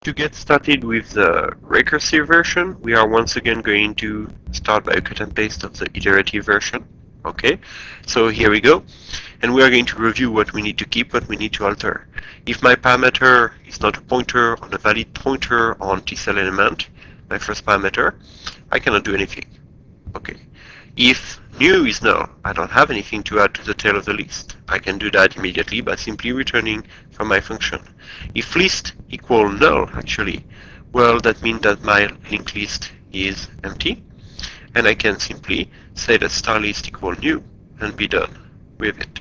To get started with the recursive version, we are once again going to start by a cut and paste of the iterative version. Okay, so here we go. And we are going to review what we need to keep, what we need to alter. If my parameter is not a pointer on a valid pointer on T-cell element, my first parameter, I cannot do anything. Okay. If new is null, I don't have anything to add to the tail of the list. I can do that immediately by simply returning from my function. If list equal null, actually, well, that means that my linked list is empty, and I can simply say that star list equal new and be done with it.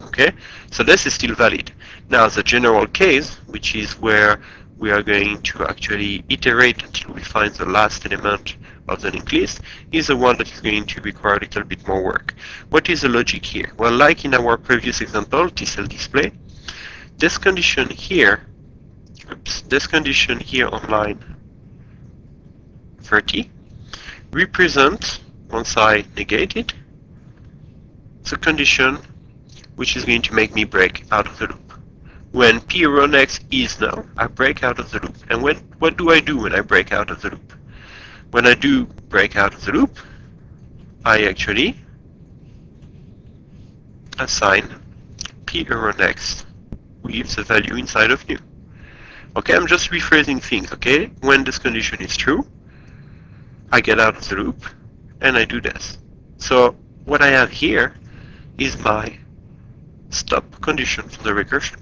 Okay, so this is still valid. Now the general case, which is where we are going to actually iterate until we find the last element of the linked list, is the one that is going to require a little bit more work. What is the logic here? Well, like in our previous example, T-cell display, this condition here, this condition here on line 30 represents, once I negate it, the condition which is going to make me break out of the loop. When p(x) is null, I break out of the loop. And what do I do when I break out of the loop? When I do break out of the loop, I actually assign p(x) with the value inside of new. Okay, I'm just rephrasing things, okay? When this condition is true, I get out of the loop, and I do this. So what I have here is my stop condition for the recursion.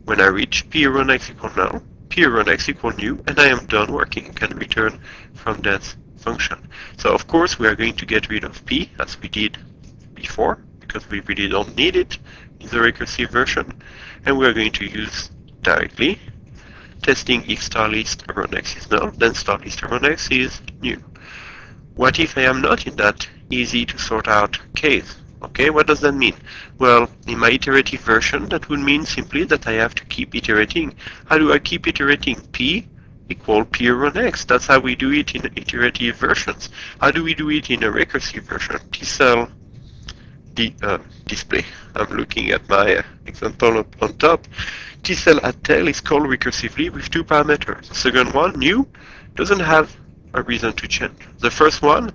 When I reach p(x) equal null, p(x) equal new, and I am done working, can return from that function. So of course we are going to get rid of p, as we did before, because we really don't need it in the recursive version, and we are going to use directly testing if star list around x is null, then star list around x is new. What if I am not in that easy to sort out case? Okay, what does that mean? Well, in my iterative version, that would mean simply that I have to keep iterating. How do I keep iterating? P equal p(x). That's how we do it in iterative versions. How do we do it in a recursive version? T-cell display. I'm looking at my example on top. T-cell addtail is called recursively with two parameters. The second one, new, doesn't have a reason to change. The first one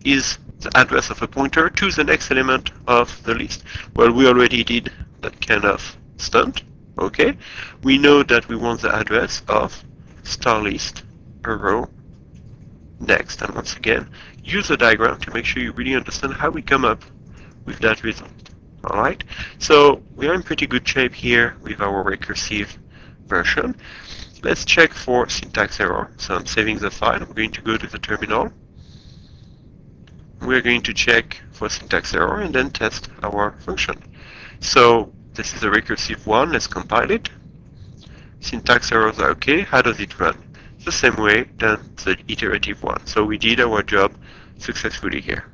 is the address of a pointer to the next element of the list. Well, we already did that kind of stunt. Okay, we know that we want the address of star list a row next, and once again use the diagram to make sure you really understand how we come up with that result. Alright, so we are in pretty good shape here with our recursive version. Let's check for syntax error. So I'm saving the file. I'm going to go to the terminal. We're going to check for syntax error and then test our function. So this is a recursive one. Let's compile it. Syntax errors are okay. How does it run? The same way than the iterative one. So we did our job successfully here.